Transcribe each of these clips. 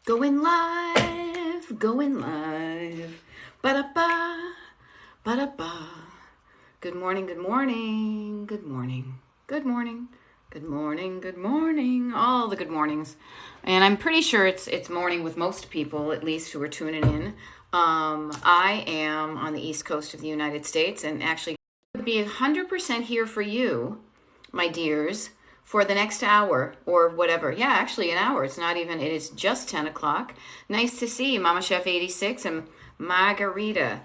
Going live, going live. Ba-da-ba, ba-da-ba. Good morning, good morning, good morning, good morning, good morning, good morning. All the good mornings. And I'm pretty sure it's morning with most people, at least who are tuning in. I am on the East Coast of the United States and actually would be 100% here for you, my dears, for the next hour or whatever. Yeah, actually an hour. It's not even, it is just 10 o'clock. Nice to see you, Mama Chef 86 and Margarita.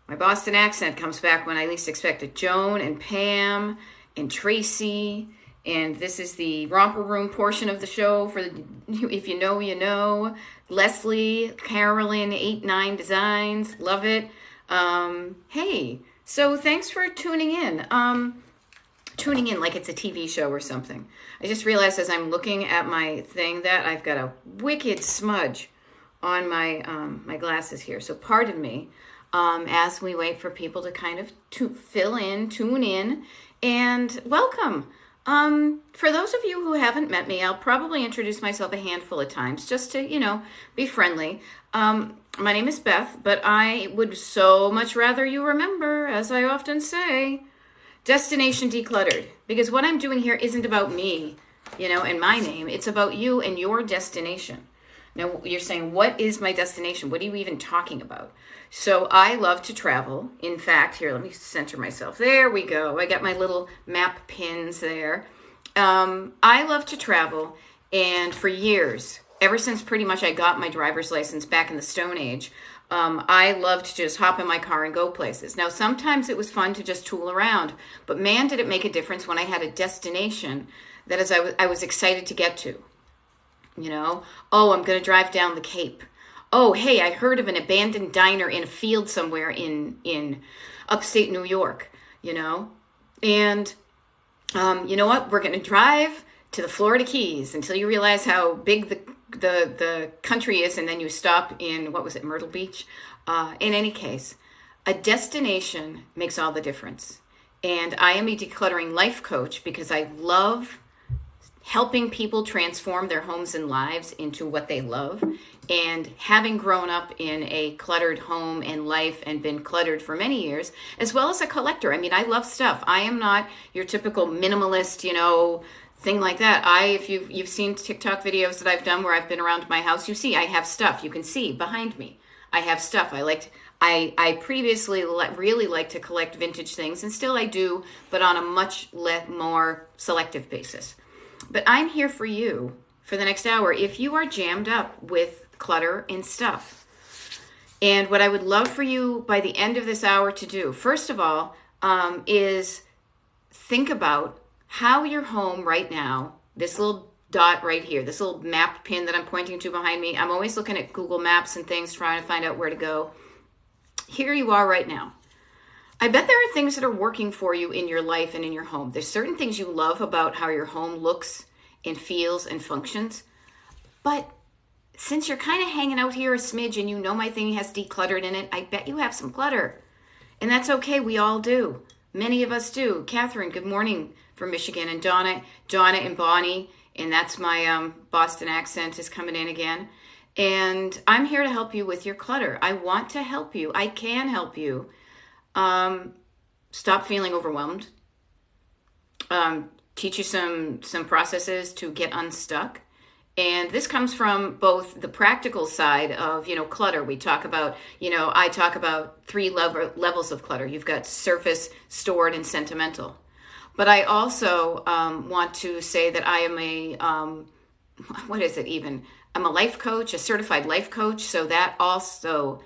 My Boston accent comes back when I least expect it. Joan and Pam and Tracy. And this is the romper room portion of the show for the, if you know, you know. Leslie, Carolyn, 89 Designs. Love it. Hey, so thanks for tuning in. Tuning in like it's a TV show or something. I just realized as I'm looking at my thing that I've got a wicked smudge on my my glasses here. So pardon me as we wait for people to kind of fill in, tune in, and welcome. For those of you who haven't met me, I'll probably introduce myself a handful of times just to, be friendly. My name is Beth, but I would so much rather you remember, as I often say, Destination Decluttered, because what I'm doing here isn't about me, and my name. It's about you and your destination. Now, you're saying, what is my destination? What are you even talking about? So I love to travel. In fact, here, let me center myself. There we go. I got my little map pins there. I love to travel, and for years, ever since pretty much I got my driver's license back in the Stone Age, I loved to just hop in my car and go places. Now, sometimes it was fun to just tool around, but man, did it make a difference when I had a destination that I was excited to get to. Oh, I'm going to drive down the Cape. Oh, hey, I heard of an abandoned diner in a field somewhere in upstate New York, And you know what? We're going to drive to the Florida Keys until you realize how big the country is, and then you stop in, Myrtle Beach? In any case, a destination makes all the difference. And I am a decluttering life coach because I love helping people transform their homes and lives into what they love. And having grown up in a cluttered home and life and been cluttered for many years, as well as a collector. I mean, I love stuff. I am not your typical minimalist, thing like that. If you've seen TikTok videos that I've done where I've been around my house, you see I have stuff. You can see behind me. I have stuff. I previously really liked to collect vintage things, and still I do, but on a much more selective basis. But I'm here for you for the next hour if you are jammed up with clutter and stuff. And what I would love for you by the end of this hour to do, first of all, is think about how your home right now, this little dot right here, this little map pin that I'm pointing to behind me, I'm always looking at Google Maps and things, trying to find out where to go. Here you are right now. I bet there are things that are working for you in your life and in your home. There's certain things you love about how your home looks and feels and functions. But since you're kind of hanging out here a smidge and you know my thing has decluttered in it, I bet you have some clutter. And that's okay. We all do. Many of us do. Catherine, good morning from Michigan. And Donna and Bonnie, and that's my Boston accent is coming in again. And I'm here to help you with your clutter. I want to help you. I can help you. Stop feeling overwhelmed. Teach you some processes to get unstuck. And this comes from both the practical side of, clutter. We talk about, I talk about three levels of clutter. You've got surface, stored, and sentimental. But I also want to say that I am I'm a life coach, a certified life coach. So that also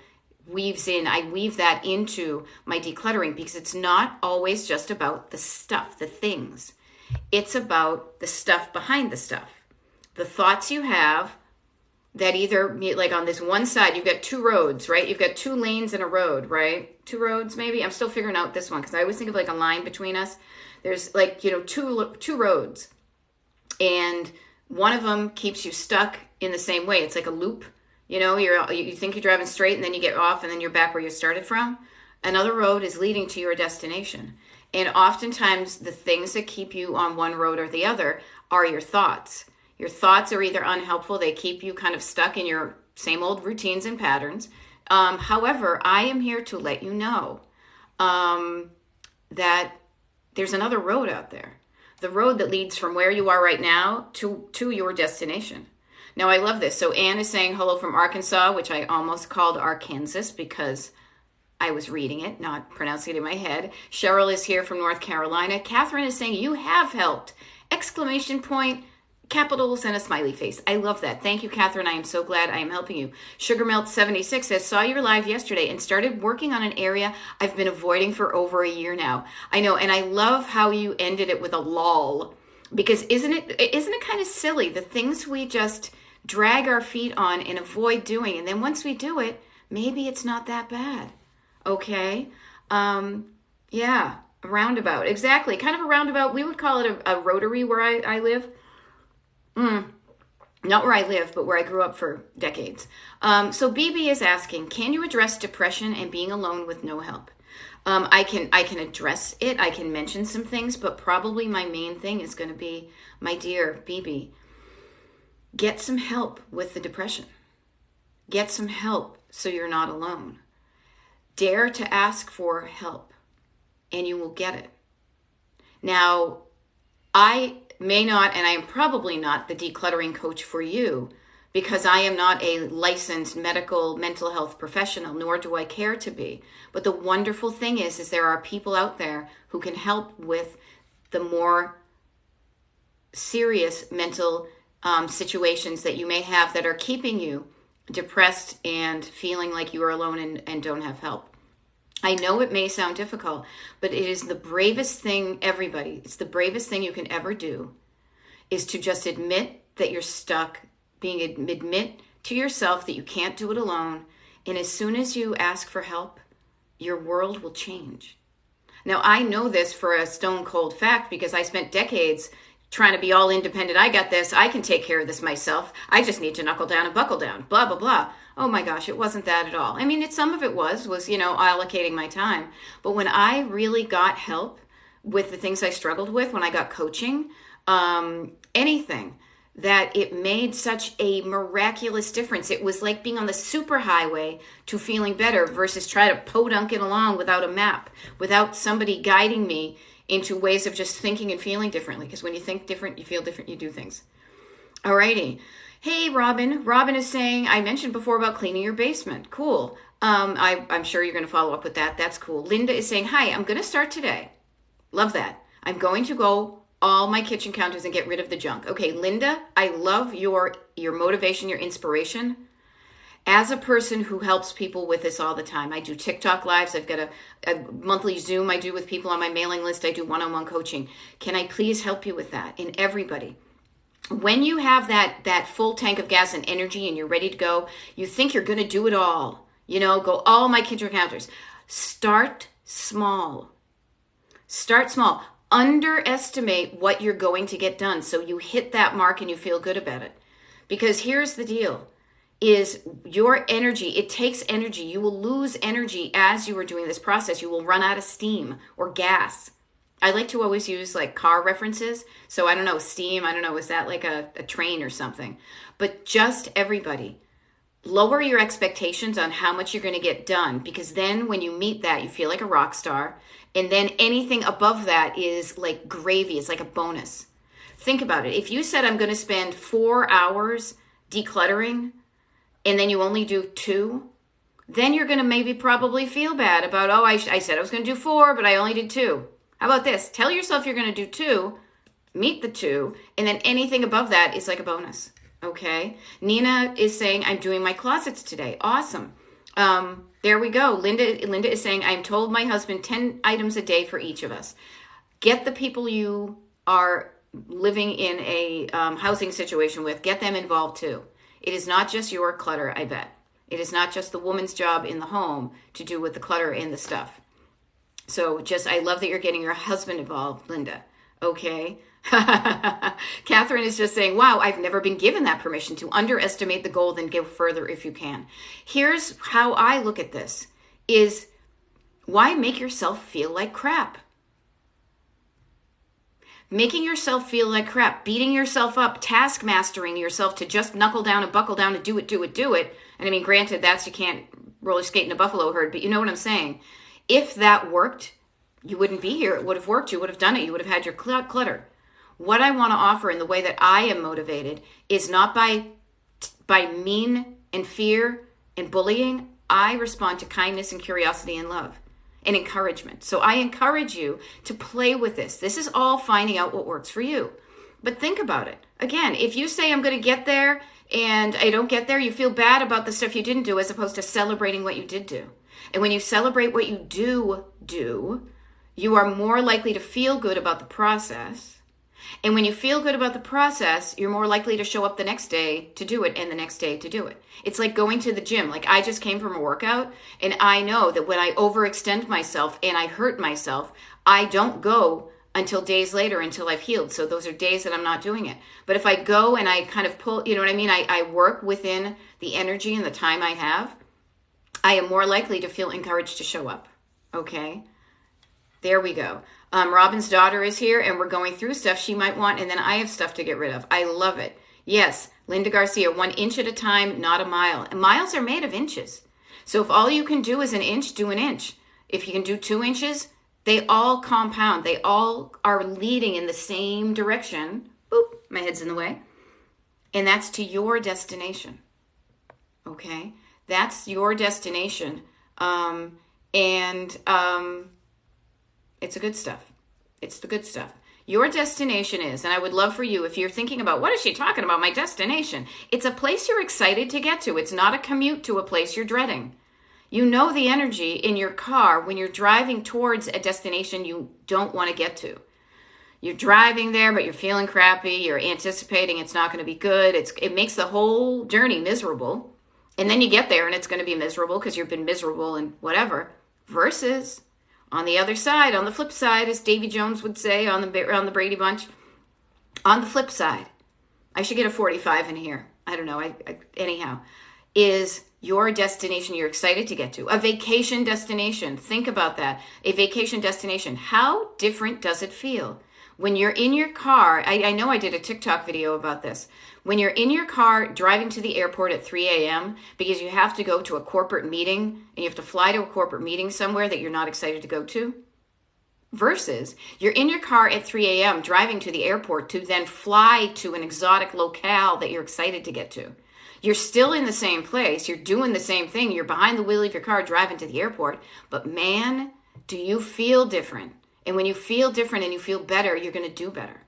I weave that into my decluttering, because it's not always just about the stuff, the things. It's about the stuff behind the stuff. The thoughts you have that either, like on this one side, you've got two roads, right? You've got two lanes in a road, right? Two roads, maybe? I'm still figuring out this one because I always think of like a line between us. There's two roads, and one of them keeps you stuck in the same way. It's like a loop. You think you're driving straight and then you get off and then you're back where you started from. Another road is leading to your destination. And oftentimes the things that keep you on one road or the other are your thoughts. Your thoughts are either unhelpful, they keep you kind of stuck in your same old routines and patterns. However, I am here to let you know that there's another road out there. The road that leads from where you are right now to your destination. Now, I love this. So Anne is saying hello from Arkansas, which I almost called Arkansas because I was reading it, not pronouncing it in my head. Cheryl is here from North Carolina. Catherine is saying, you have helped! Exclamation point, capitals, and a smiley face. I love that. Thank you, Catherine. I am so glad I am helping you. Sugarmelt76 says, saw your live yesterday and started working on an area I've been avoiding for over a year now. I know, and I love how you ended it with a lol, because isn't it kind of silly, the things we just drag our feet on and avoid doing, and then once we do it, maybe it's not that bad. Okay? Yeah, a roundabout. Exactly. Kind of a roundabout. We would call it a rotary where I live. Not where I live, but where I grew up for decades. So BB is asking, can you address depression and being alone with no help? I can address it. I can mention some things, but probably my main thing is going to be, my dear BB, get some help with the depression. Get some help so you're not alone. Dare to ask for help, and you will get it. Now, I may not, and I am probably not the decluttering coach for you, because I am not a licensed medical mental health professional, nor do I care to be. But the wonderful thing is there are people out there who can help with the more serious mental situations that you may have that are keeping you depressed and feeling like you are alone and don't have help. I know it may sound difficult, but it is the bravest thing, everybody, it's the bravest thing you can ever do, is to just admit that you're stuck, admit to yourself that you can't do it alone, and as soon as you ask for help, your world will change. Now, I know this for a stone cold fact because I spent decades trying to be all independent. I got this. I can take care of this myself. I just need to knuckle down and buckle down, blah, blah, blah. Oh my gosh, it wasn't that at all. I mean, some of it was, allocating my time. But when I really got help with the things I struggled with, when I got coaching, anything, that it made such a miraculous difference. It was like being on the superhighway to feeling better versus try to podunk it along without a map, without somebody guiding me into ways of just thinking and feeling differently. Because when you think different, you feel different, you do things. Alrighty. Hey, Robin. Robin is saying, I mentioned before about cleaning your basement. Cool. I'm sure you're going to follow up with that. That's cool. Linda is saying, hi, I'm going to start today. Love that. I'm going to go all my kitchen counters and get rid of the junk. Okay, Linda, I love your motivation, your inspiration. As a person who helps people with this all the time, I do TikTok lives. I've got a monthly Zoom I do with people on my mailing list. I do one-on-one coaching. Can I please help you with that? And everybody, when you have that full tank of gas and energy and you're ready to go, you think you're going to do it all. Go all my kitchen counters. Start small. Start small. Underestimate what you're going to get done so you hit that mark and you feel good about it. Because here's the deal. Is your energy, it takes energy. You will lose energy as you are doing this process. You will run out of steam or gas. I like to always use like car references. So I don't know, steam, is that like a train or something? But just everybody, lower your expectations on how much you're going to get done, because then when you meet that, you feel like a rock star. And then anything above that is like gravy. It's like a bonus. Think about it. If you said I'm going to spend 4 hours decluttering, and then you only do 2, then you're going to probably feel bad about, I said I was going to do 4, but I only did 2. How about this? Tell yourself you're going to do 2, meet the 2, and then anything above that is like a bonus. Okay? Nina is saying, I'm doing my closets today. Awesome. There we go. Linda is saying, I'm told my husband 10 items a day for each of us. Get the people you are living in a housing situation with, get them involved too. It is not just your clutter, I bet. It is not just the woman's job in the home to do with the clutter and the stuff. So I love that you're getting your husband involved, Linda. Okay. Catherine is just saying, wow, I've never been given that permission to underestimate the goal, then go further if you can. Here's how I look at this is, why make yourself feel like crap? making yourself feel like crap, beating yourself up, task mastering yourself to just knuckle down and buckle down and do it. And I mean, granted, you can't roller skate in a buffalo herd, but you know what I'm saying. If that worked, you wouldn't be here. It would have worked. You would have done it. You would have had your clutter. What I want to offer in the way that I am motivated is not by mean and fear and bullying. I respond to kindness and curiosity and love and encouragement. So I encourage you to play with this. This is all finding out what works for you. But think about it. Again, if you say I'm going to get there and I don't get there, you feel bad about the stuff you didn't do as opposed to celebrating what you did do. And when you celebrate what you do, you are more likely to feel good about the process. And when you feel good about the process, you're more likely to show up the next day to do it and the next day to do it. It's like going to the gym. Like I just came from a workout and I know that when I overextend myself and I hurt myself, I don't go until days later until I've healed. So those are days that I'm not doing it. But if I go and I kind of pull, you know what I mean? I work within the energy and the time I have, I am more likely to feel encouraged to show up. Okay? There we go. Robin's daughter is here and we're going through stuff she might want and then I have stuff to get rid of. I love it. Yes, Linda Garcia, 1 inch at a time, not a mile. And miles are made of inches. So if all you can do is an inch, do an inch. If you can do 2 inches, they all compound. They all are leading in the same direction. Boop, my head's in the way. And that's to your destination. Okay? That's your destination. It's the good stuff. It's the good stuff. Your destination is, and I would love for you, if you're thinking about, what is she talking about, my destination? It's a place you're excited to get to. It's not a commute to a place you're dreading. You know the energy in your car when you're driving towards a destination you don't want to get to. You're driving there, but you're feeling crappy. You're anticipating it's not going to be good. It makes the whole journey miserable. And then you get there and it's going to be miserable because you've been miserable and whatever. Versus on the other side, on the flip side, as Davy Jones would say on the Brady Bunch, on the flip side, I should get a 45 in here. I don't know. Anyhow, is your destination you're excited to get to. A vacation destination. Think about that. A vacation destination. How different does it feel? When you're in your car, I know I did a TikTok video about this. When you're in your car driving to the airport at 3 a.m. because you have to go to a corporate meeting and you have to fly to a corporate meeting somewhere that you're not excited to go to, versus you're in your car at 3 a.m. driving to the airport to then fly to an exotic locale that you're excited to get to. You're still in the same place. You're doing the same thing. You're behind the wheel of your car driving to the airport. But man, do you feel different. And when you feel different and you feel better, you're going to do better.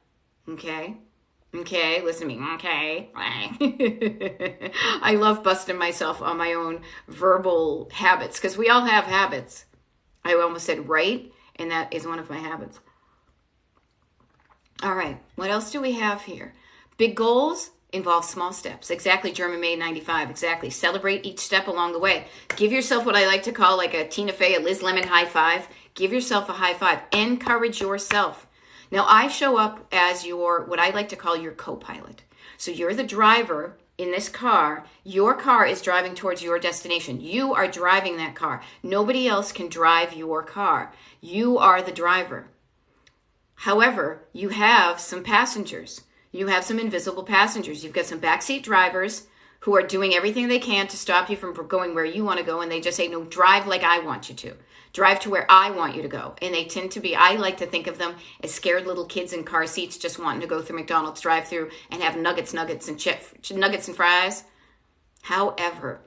Okay? Okay, listen to me. Okay. I love busting myself on my own verbal habits because we all have habits. I almost said right, and that is one of my habits. All right, what else do we have here? Big goals involve small steps. Exactly, German Made 95. Exactly. Celebrate each step along the way. Give yourself what I like to call like a Tina Fey, a Liz Lemon high five. Give yourself a high five. Encourage yourself. Now, I show up as what I like to call your co-pilot. So you're the driver in this car. Your car is driving towards your destination. You are driving that car. Nobody else can drive your car. You are the driver. However, you have some passengers. You have some invisible passengers. You've got some backseat drivers who are doing everything they can to stop you from going where you want to go. And they just say, no, drive like I want you to. Drive to where I want you to go. And they tend to be, I like to think of them as scared little kids in car seats just wanting to go through McDonald's drive-thru and have nuggets and fries. However,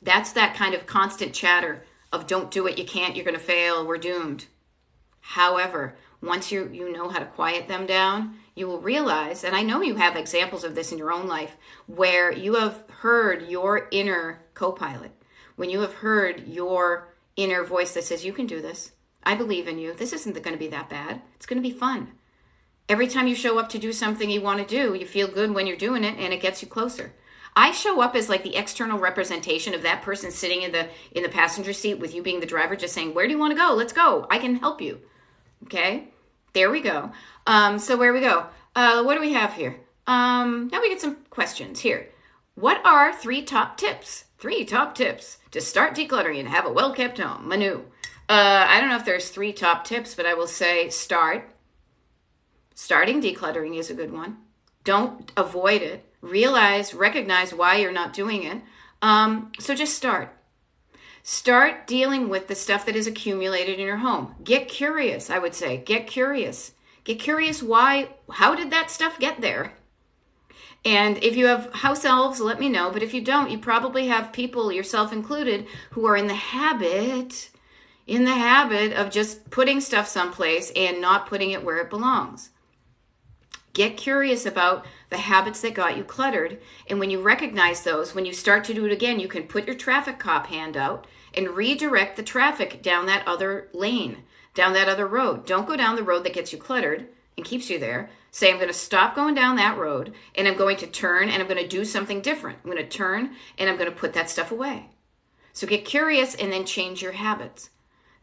that's that kind of constant chatter of don't do it, you can't, you're going to fail, we're doomed. However, once you know how to quiet them down, you will realize, and I know you have examples of this in your own life, where you have heard your inner co-pilot, when you have heard your inner voice that says, you can do this. I believe in you. This isn't going to be that bad. It's going to be fun. Every time you show up to do something you want to do, you feel good when you're doing it and it gets you closer. I show up as like the external representation of that person sitting in the passenger seat with you being the driver, just saying, where do you want to go? Let's go. I can help you. Okay. There we go. So where we go? What do we have here? Now we get some questions here. What are 3 top tips? 3 top tips to start decluttering and have a well-kept home. Manu. I don't know if there's 3 top tips, but I will say start. Starting decluttering is a good one. Don't avoid it. Recognize why you're not doing it. So just start. Start dealing with the stuff that is accumulated in your home. Get curious, I would say. Get curious. Get curious how did that stuff get there? And if you have house elves, let me know. But if you don't, you probably have people, yourself included, who are in the habit of just putting stuff someplace and not putting it where it belongs. Get curious about the habits that got you cluttered. And when you recognize those, when you start to do it again, you can put your traffic cop hand out and redirect the traffic down that other lane, down that other road. Don't go down the road that gets you cluttered and keeps you there. Say, I'm going to stop going down that road and I'm going to turn and I'm going to do something different. I'm going to turn and I'm going to put that stuff away. So get curious and then change your habits.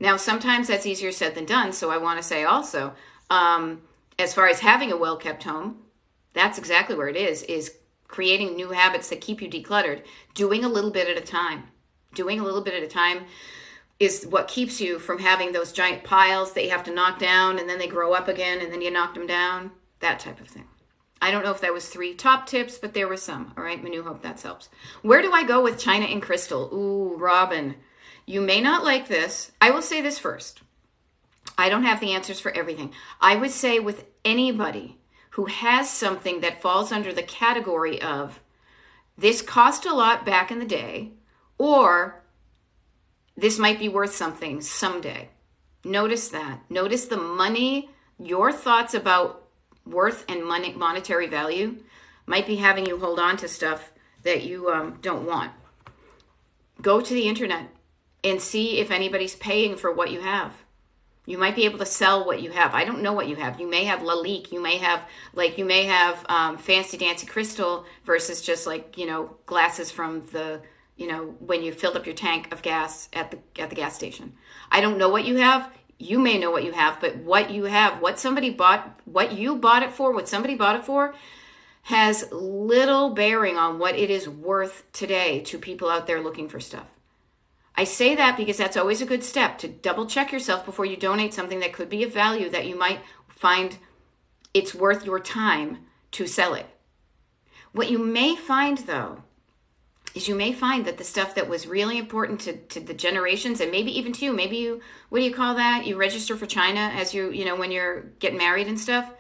Now, sometimes that's easier said than done. So I want to say also, as far as having a well-kept home, that's exactly where it is creating new habits that keep you decluttered, doing a little bit at a time. Doing a little bit at a time is what keeps you from having those giant piles that you have to knock down and then they grow up again and then you knock them down, that type of thing. I don't know if that was 3 top tips, but there were some. All right, Manu, hope that helps. Where do I go with China and crystal? Ooh, Robin, you may not like this. I will say this first. I don't have the answers for everything. I would say with anybody who has something that falls under the category of this cost a lot back in the day, or this might be worth something someday. Notice that. Notice the money, your thoughts about worth and monetary value might be having you hold on to stuff that you don't want. Go to the internet and see if anybody's paying for what you have. You might be able to sell what you have. I don't know what you have. You may have Lalique. You may have Fancy Dancy Crystal versus just glasses from the, when you filled up your tank of gas at the gas station. I don't know what you have. You may know what you have, but what you have, what somebody bought, what you bought it for, what somebody bought it for, has little bearing on what it is worth today to people out there looking for stuff. I say that because that's always a good step to double check yourself before you donate something that could be of value that you might find it's worth your time to sell it. What you may find though, is you may find that the stuff that was really important to the generations and maybe even to you, maybe you, what do you call that? You register for China as when you're getting married and stuff.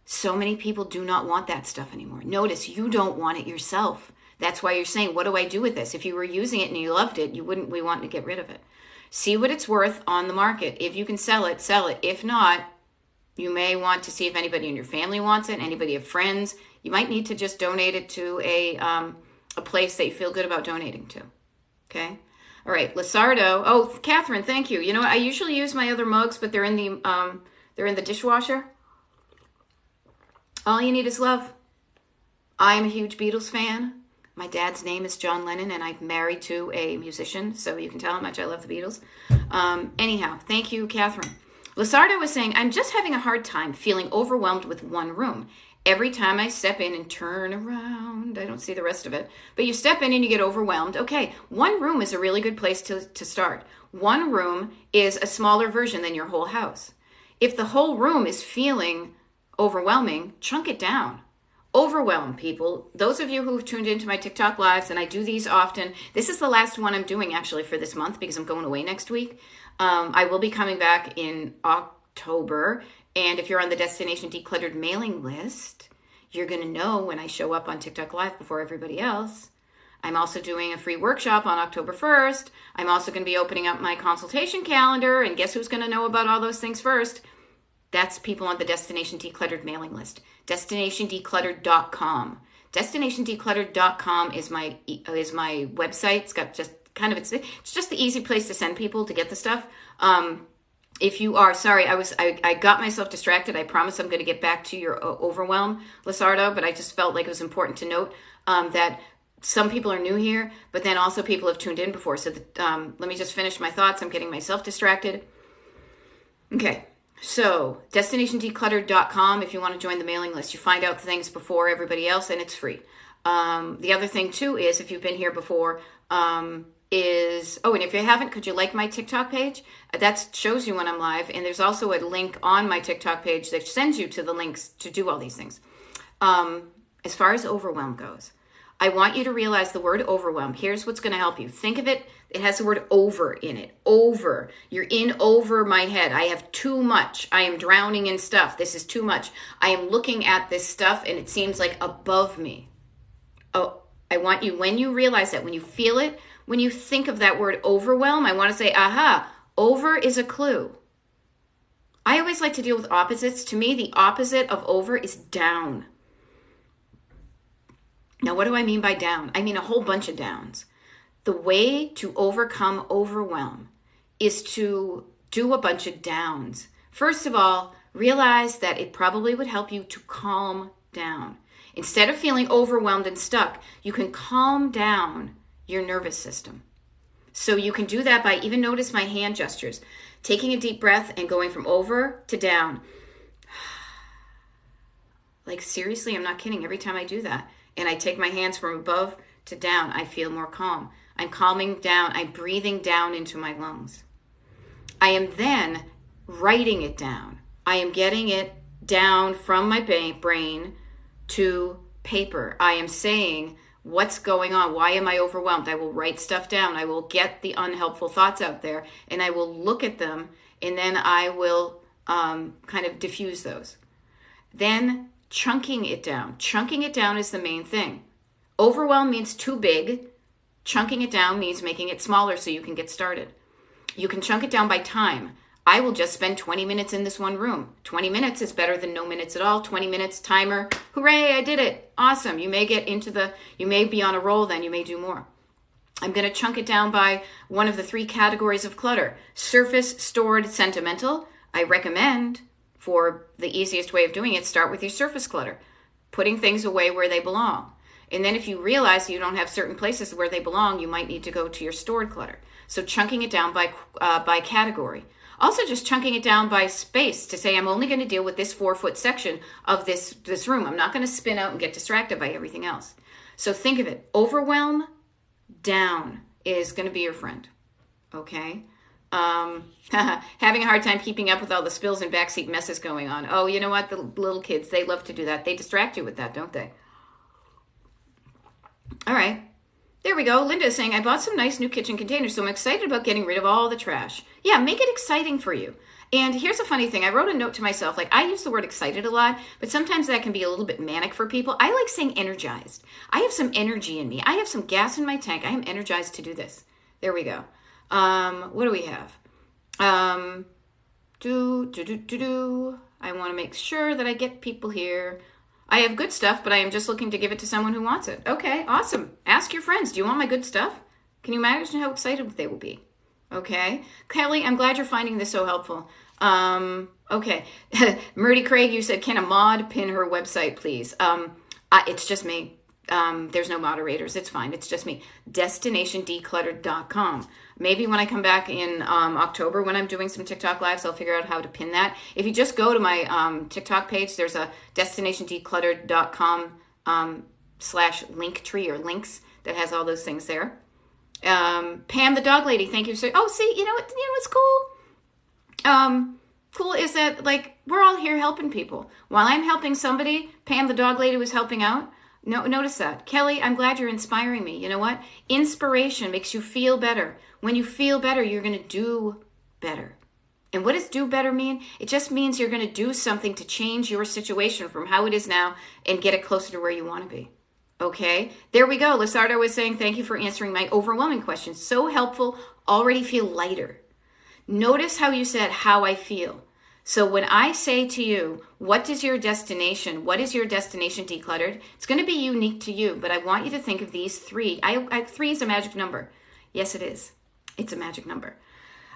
So many people do not want that stuff anymore. Notice you don't want it yourself. That's why you're saying, what do I do with this? If you were using it and you loved it, we want to get rid of it. See what it's worth on the market. If you can sell it, sell it. If not, you may want to see if anybody in your family wants it, anybody of friends. You might need to just donate it to a place that you feel good about donating to. Okay? All right, Lizardo. Oh, Catherine, thank you. You know what? I usually use my other mugs, but they're in the dishwasher. All you need is love. I am a huge Beatles fan. My dad's name is John Lennon, and I'm married to a musician, so you can tell how much I love the Beatles. Anyhow, thank you, Catherine. Lizardo was saying, I'm just having a hard time feeling overwhelmed with one room. Every time I step in and turn around, I don't see the rest of it, but you step in and you get overwhelmed. Okay, one room is a really good place to start. One room is a smaller version than your whole house. If the whole room is feeling overwhelming, chunk it down. Overwhelm people. Those of you who've tuned into my TikTok lives, and I do these often, this is the last one I'm doing actually for this month because I'm going away next week. I will be coming back in October, and if you're on the Destination Decluttered mailing list, you're going to know when I show up on TikTok Live before everybody else. I'm also doing a free workshop on October 1st. I'm also going to be opening up my consultation calendar, and guess who's going to know about all those things first? That's people on the Destination Decluttered mailing list. DestinationDecluttered.com. DestinationDecluttered.com is my website. It's got just it's just the easy place to send people to get the stuff. If you are, sorry, I got myself distracted. I promise I'm going to get back to your overwhelm, Lizardo, but I just felt like it was important to note that some people are new here, but then also people have tuned in before. So let me just finish my thoughts. I'm getting myself distracted. Okay. So, DestinationDecluttered.com, if you want to join the mailing list, you find out things before everybody else, and it's free. The other thing too is, if you've been here before, and if you haven't, could you like my TikTok page? That shows you when I'm live. And there's also a link on my TikTok page that sends you to the links to do all these things. As far as overwhelm goes, I want you to realize the word overwhelm. Here's what's going to help you. Think of it. It has the word over in it. Over. You're in over my head. I have too much. I am drowning in stuff. This is too much. I am looking at this stuff and it seems like above me. Oh, I want you, when you realize that, when you feel it, when you think of that word overwhelm, I want to say, aha, over is a clue. I always like to deal with opposites. To me, the opposite of over is down. Now, what do I mean by down? I mean a whole bunch of downs. The way to overcome overwhelm is to do a bunch of downs. First of all, realize that it probably would help you to calm down. Instead of feeling overwhelmed and stuck, you can calm down your nervous system. So you can do that by, even notice my hand gestures, taking a deep breath and going from over to down. Like seriously, I'm not kidding. Every time I do that and I take my hands from above to down, I feel more calm. I'm calming down. I'm breathing down into my lungs. I am then writing it down. I am getting it down from my brain to paper. I am saying, what's going on? Why am I overwhelmed? I will write stuff down. I will get the unhelpful thoughts out there and I will look at them, and then I will kind of diffuse those. Then chunking it down. Chunking it down is the main thing. Overwhelm means too big. Chunking it down means making it smaller so you can get started. You can chunk it down by time. I will just spend 20 minutes in this one room. 20 minutes is better than no minutes at all. 20 minutes, timer. Hooray, I did it. Awesome. You may be on a roll then. You may do more. I'm going to chunk it down by one of the 3 categories of clutter. Surface, stored, sentimental. I recommend, for the easiest way of doing it, start with your surface clutter. Putting things away where they belong. And then if you realize you don't have certain places where they belong, you might need to go to your stored clutter. So chunking it down by category. Also just chunking it down by space to say, I'm only going to deal with this 4-foot section of this room. I'm not going to spin out and get distracted by everything else. So think of it. Overwhelm down is going to be your friend. Okay? Having a hard time keeping up with all the spills and backseat messes going on. Oh, you know what? The little kids, they love to do that. They distract you with that, don't they? All right. There we go. Linda is saying, I bought some nice new kitchen containers, so I'm excited about getting rid of all the trash. Yeah, make it exciting for you. And here's a funny thing. I wrote a note to myself. Like, I use the word excited a lot, but sometimes that can be a little bit manic for people. I like saying energized. I have some energy in me. I have some gas in my tank. I am energized to do this. There we go. What do we have? I want to make sure that I get people here. I have good stuff, but I am just looking to give it to someone who wants it. Okay, awesome. Ask your friends, do you want my good stuff? Can you imagine how excited they will be? Okay. Kelly, I'm glad you're finding this so helpful. Okay. Murdy Craig, you said, can a mod pin her website, please? It's just me. There's no moderators. It's fine. It's just me. DestinationDecluttered.com. Maybe when I come back in October, when I'm doing some TikTok lives, I'll figure out how to pin that. If you just go to my TikTok page, there's a DestinationDecluttered.com /linktree or links that has all those things there. Pam the dog lady, thank you. Oh, see, you know what's cool? Cool is that, like, we're all here helping people. While I'm helping somebody, Pam the dog lady was helping out. No, notice that. Kelly, I'm glad you're inspiring me. You know what? Inspiration makes you feel better. When you feel better, you're going to do better. And what does do better mean? It just means you're going to do something to change your situation from how it is now and get it closer to where you want to be. Okay? There we go. Lizardo was saying, thank you for answering my overwhelming questions. So helpful. Already feel lighter. Notice how you said, how I feel. So when I say to you, what is your destination? What is your destination decluttered? It's going to be unique to you, but I want you to think of these 3. 3 is a magic number. Yes, it is. It's a magic number.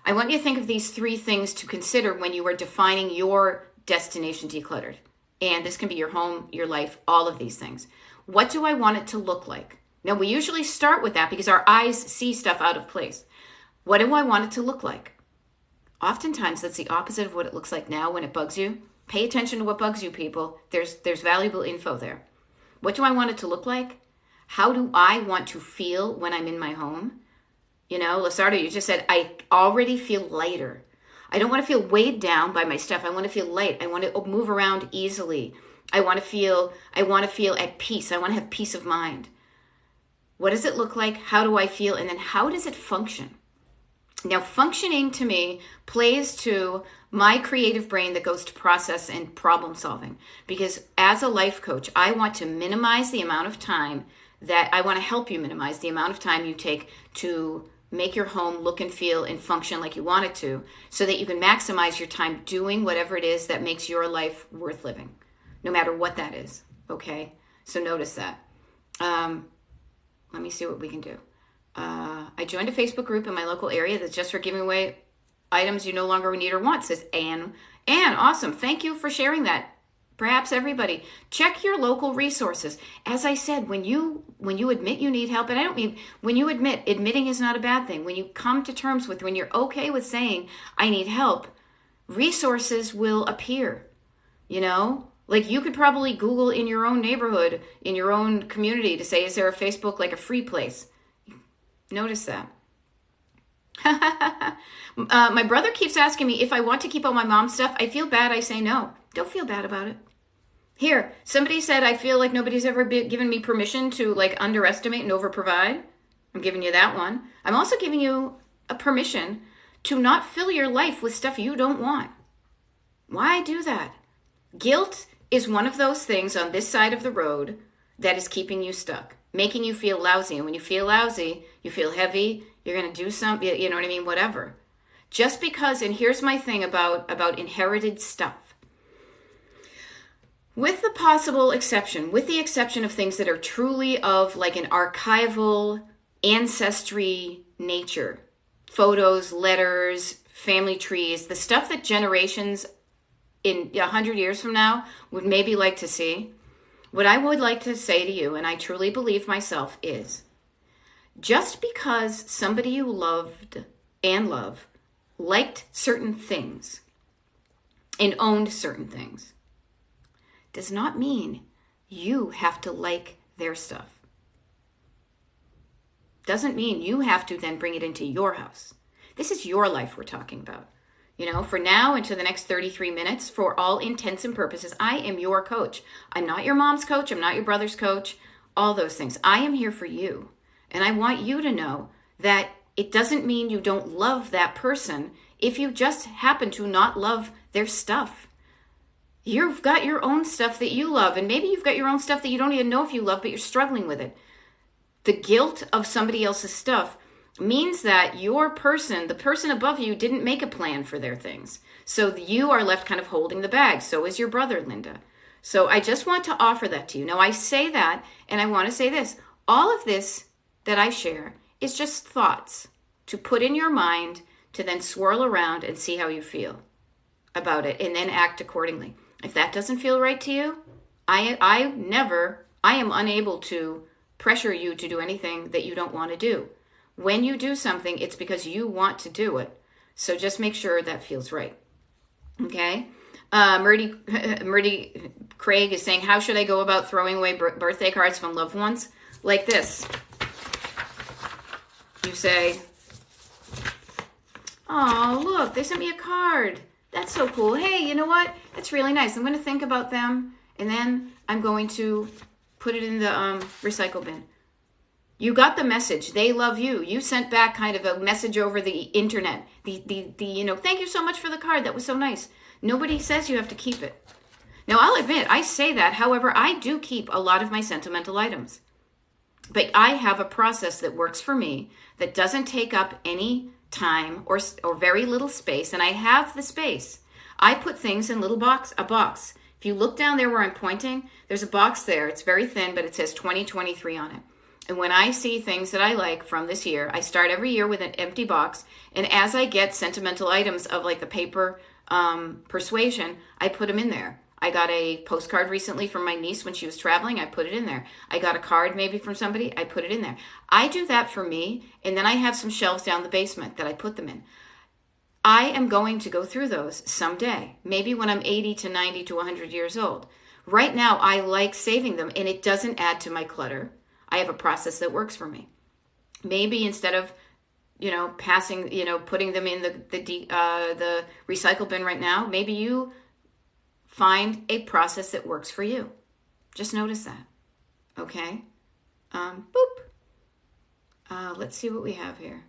I want you to think of these 3 things to consider when you are defining your destination decluttered. And this can be your home, your life, all of these things. What do I want it to look like? Now, we usually start with that because our eyes see stuff out of place. What do I want it to look like? Oftentimes, that's the opposite of what it looks like now when it bugs you. Pay attention to what bugs you, people. There's valuable info there. What do I want it to look like? how do I want to feel when I'm in my home? You know, Lasardo, you just said, I already feel lighter. I don't want to feel weighed down by my stuff. I want to feel light. I want to move around easily. I want to feel at peace. I want to have peace of mind. What does it look like? How do I feel? And then how does it function? Now, functioning to me plays to my creative brain that goes to process and problem solving. Because as a life coach, I want to minimize the amount of time that I want to help you minimize the amount of time you take to make your home look and feel and function like you want it to, so that you can maximize your time doing whatever it is that makes your life worth living, no matter what that is. Okay? So notice that. Let me see what we can do. I joined a Facebook group in my local area that's just for giving away items you no longer need or want, says Anne. Anne, awesome. Thank you for sharing that. Perhaps everybody, check your local resources. As I said, when you admit you need help, and I don't mean when you admitting is not a bad thing. When you come to terms with, when you're okay with saying, I need help, resources will appear, you know? Like you could probably Google in your own neighborhood, in your own community to say, is there a Facebook, like a free place? Notice that. My brother keeps asking me if I want to keep all my mom's stuff. I feel bad. I say no. Don't feel bad about it. Here, somebody said, I feel like nobody's ever given me permission to like underestimate and overprovide. I'm giving you that one. I'm also giving you a permission to not fill your life with stuff you don't want. Why do that? Guilt is one of those things on this side of the road that is keeping you stuck, making you feel lousy. And when you feel lousy, you feel heavy, you're going to do something, you know what I mean? Whatever. Just because, and here's my thing about inherited stuff. With the possible exception, with the exception of things that are truly of like an archival ancestry nature, photos, letters, family trees, the stuff that generations in 100 years from now would maybe like to see, what I would like to say to you, and I truly believe myself, is just because somebody you loved and love liked certain things and owned certain things does not mean you have to like their stuff. Doesn't mean you have to then bring it into your house. This is your life we're talking about. You know, for now and to the next 33 minutes, for all intents and purposes, I am your coach. I'm not your mom's coach. I'm not your brother's coach. All those things. I am here for you. And I want you to know that it doesn't mean you don't love that person if you just happen to not love their stuff. You've got your own stuff that you love, and maybe you've got your own stuff that you don't even know if you love, but you're struggling with it. The guilt of somebody else's stuff means that your person, the person above you, didn't make a plan for their things. So you are left kind of holding the bag. So is your brother, Linda. So I just want to offer that to you. Now, I say that, and I want to say this. All of this that I share is just thoughts to put in your mind to then swirl around and see how you feel about it and then act accordingly. If that doesn't feel right to you, I am unable to pressure you to do anything that you don't want to do. When you do something, it's because you want to do it. So just make sure that feels right. Okay? Murdy Craig is saying, how should I go about throwing away birthday cards from loved ones? Like this. You say, oh, look, they sent me a card. That's so cool. Hey, you know what? That's really nice. I'm going to think about them, and then I'm going to put it in the recycle bin. You got the message. They love you. You sent back kind of a message over the internet. Thank you so much for the card. That was so nice. Nobody says you have to keep it. Now, I'll admit, I say that. However, I do keep a lot of my sentimental items. But I have a process that works for me that doesn't take up any time or very little space, and I have the space. I put things in a box. If you look down there where I'm pointing, there's a box there. It's very thin, but it says 2023 on it. And when I see things that I like from this year, I start every year with an empty box, and as I get sentimental items of like the paper persuasion, I put them in there. I got a postcard recently from my niece when she was traveling. I put it in there. I got a card maybe from somebody. I put it in there. I do that for me, and then I have some shelves down the basement that I put them in. I am going to go through those someday, maybe when I'm 80 to 90 to 100 years old. Right now, I like saving them, and it doesn't add to my clutter. I have a process that works for me. Maybe instead of, passing, putting them in the recycle bin right now, maybe you find a process that works for you. Just notice that. Okay. Boop. Let's see what we have here.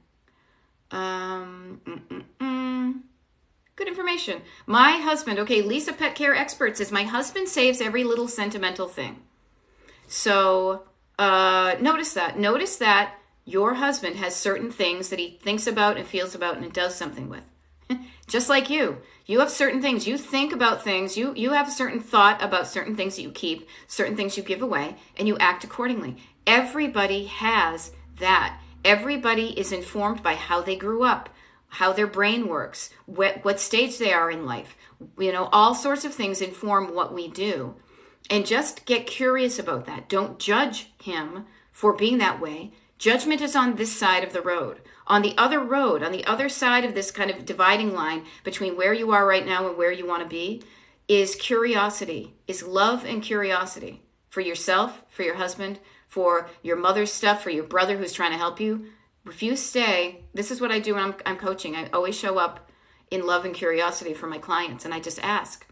Good information. My husband, okay, Lisa Pet Care Expert says, my husband saves every little sentimental thing. So notice that. Notice that your husband has certain things that he thinks about and feels about and does something with. Just like you. You have certain things. You think about things. You have a certain thought about certain things that you keep, certain things you give away, and you act accordingly. Everybody has that. Everybody is informed by how they grew up, how their brain works, what stage they are in life. All sorts of things inform what we do. And just get curious about that. Don't judge him for being that way. Judgment is on this side of the road. On the other road, on the other side of this kind of dividing line between where you are right now and where you want to be, is curiosity, is love and curiosity for yourself, for your husband, for your mother's stuff, for your brother who's trying to help you. If you stay, this is what I do when I'm coaching. I always show up in love and curiosity for my clients. And I just ask,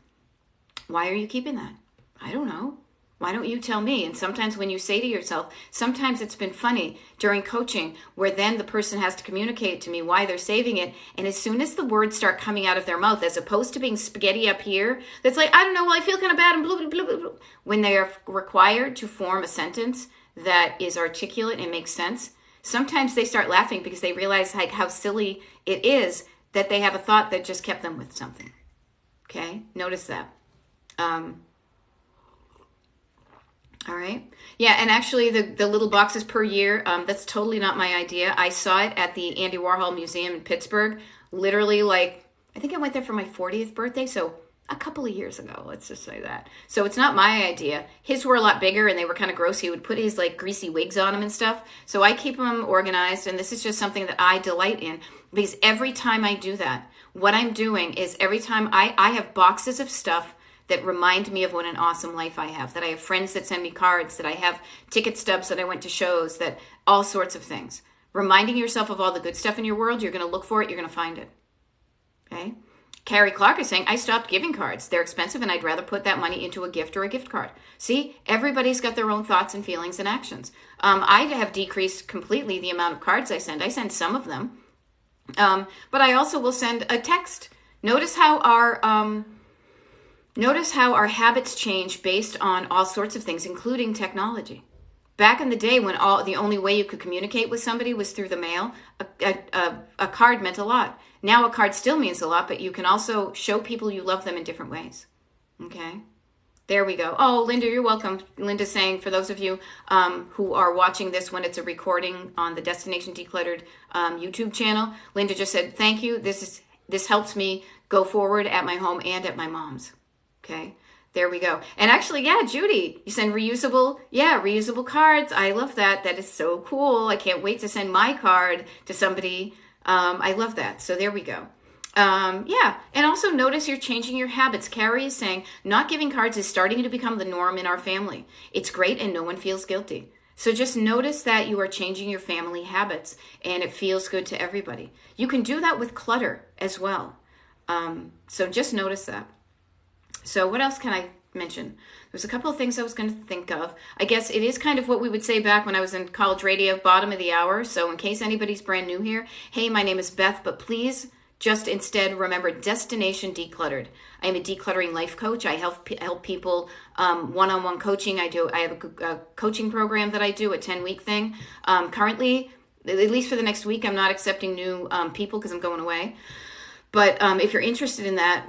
why are you keeping that? I don't know. Why don't you tell me? And sometimes when you say to yourself, sometimes it's been funny during coaching where then the person has to communicate to me why they're saving it. And as soon as the words start coming out of their mouth, as opposed to being spaghetti up here, that's like, I don't know, well, I feel kind of bad and blah, blah, blah, blah, blah. When they are required to form a sentence that is articulate and makes sense, sometimes they start laughing because they realize like how silly it is that they have a thought that just kept them with something. Okay? Notice that. All right. Yeah, and actually the little boxes per year, that's totally not my idea. I saw it at the Andy Warhol Museum in Pittsburgh, literally I think I went there for my 40th birthday, so a couple of years ago, let's just say that. So it's not my idea. His were a lot bigger and they were kind of gross. He would put his greasy wigs on them and stuff. So I keep them organized, and this is just something that I delight in because every time I do that, what I'm doing is every time I have boxes of stuff that remind me of what an awesome life I have, that I have friends that send me cards, that I have ticket stubs that I went to shows, that all sorts of things. Reminding yourself of all the good stuff in your world, you're going to look for it, you're going to find it. Okay? Carrie Clark is saying, I stopped giving cards. They're expensive and I'd rather put that money into a gift or a gift card. See, everybody's got their own thoughts and feelings and actions. I have decreased completely the amount of cards I send. I send some of them. But I also will send a text. Notice how our habits change based on all sorts of things, including technology. Back in the day when the only way you could communicate with somebody was through the mail, a card meant a lot. Now a card still means a lot, but you can also show people you love them in different ways. Okay? There we go. Oh, Linda, you're welcome. Linda's saying, for those of you who are watching this when it's a recording on the Destination Decluttered YouTube channel, Linda just said, thank you. This helps me go forward at my home and at my mom's. Okay, there we go. And actually, yeah, Judy, you send reusable cards. I love that. That is so cool. I can't wait to send my card to somebody. I love that. So there we go. Yeah, and also notice you're changing your habits. Carrie is saying not giving cards is starting to become the norm in our family. It's great and no one feels guilty. So just notice that you are changing your family habits and it feels good to everybody. You can do that with clutter as well. So just notice that. So what else can I mention? There's a couple of things I was going to think of. I guess it is kind of what we would say back when I was in college radio, bottom of the hour. So in case anybody's brand new here, hey, my name is Beth, but please just instead remember Destination Decluttered. I am a decluttering life coach. I help people one-on-one coaching. I have a coaching program that I do, a 10-week thing. Currently, at least for the next week, I'm not accepting new people because I'm going away. But if you're interested in that,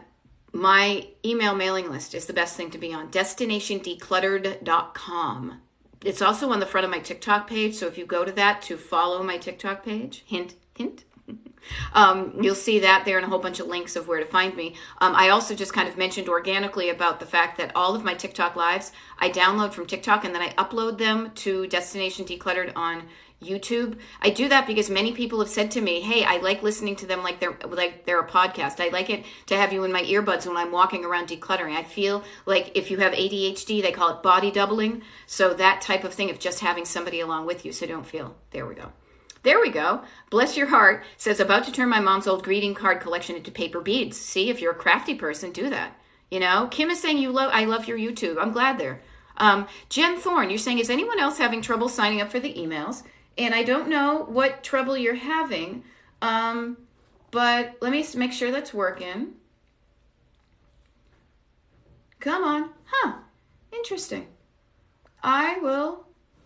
my email mailing list is the best thing to be on, destinationdecluttered.com. It's also on the front of my TikTok page, so if you go to that to follow my TikTok page, hint, hint, You'll see that there and a whole bunch of links of where to find me. I also just kind of mentioned organically about the fact that all of my TikTok lives I download from TikTok and then I upload them to Destination Decluttered on YouTube. I do that because many people have said to me, hey, I like listening to them like they're a podcast. I like it to have you in my earbuds when I'm walking around decluttering. I feel like if you have ADHD, they call it body doubling. So that type of thing of just having somebody along with you. So don't feel, there we go. There we go. Bless your heart says, about to turn my mom's old greeting card collection into paper beads. See, if you're a crafty person, do that. You know, Kim is saying I love your YouTube. I'm glad there. Jen Thorne, you're saying, is anyone else having trouble signing up for the emails? And I don't know what trouble you're having, but let me make sure that's working. Come on. Huh. Interesting. I will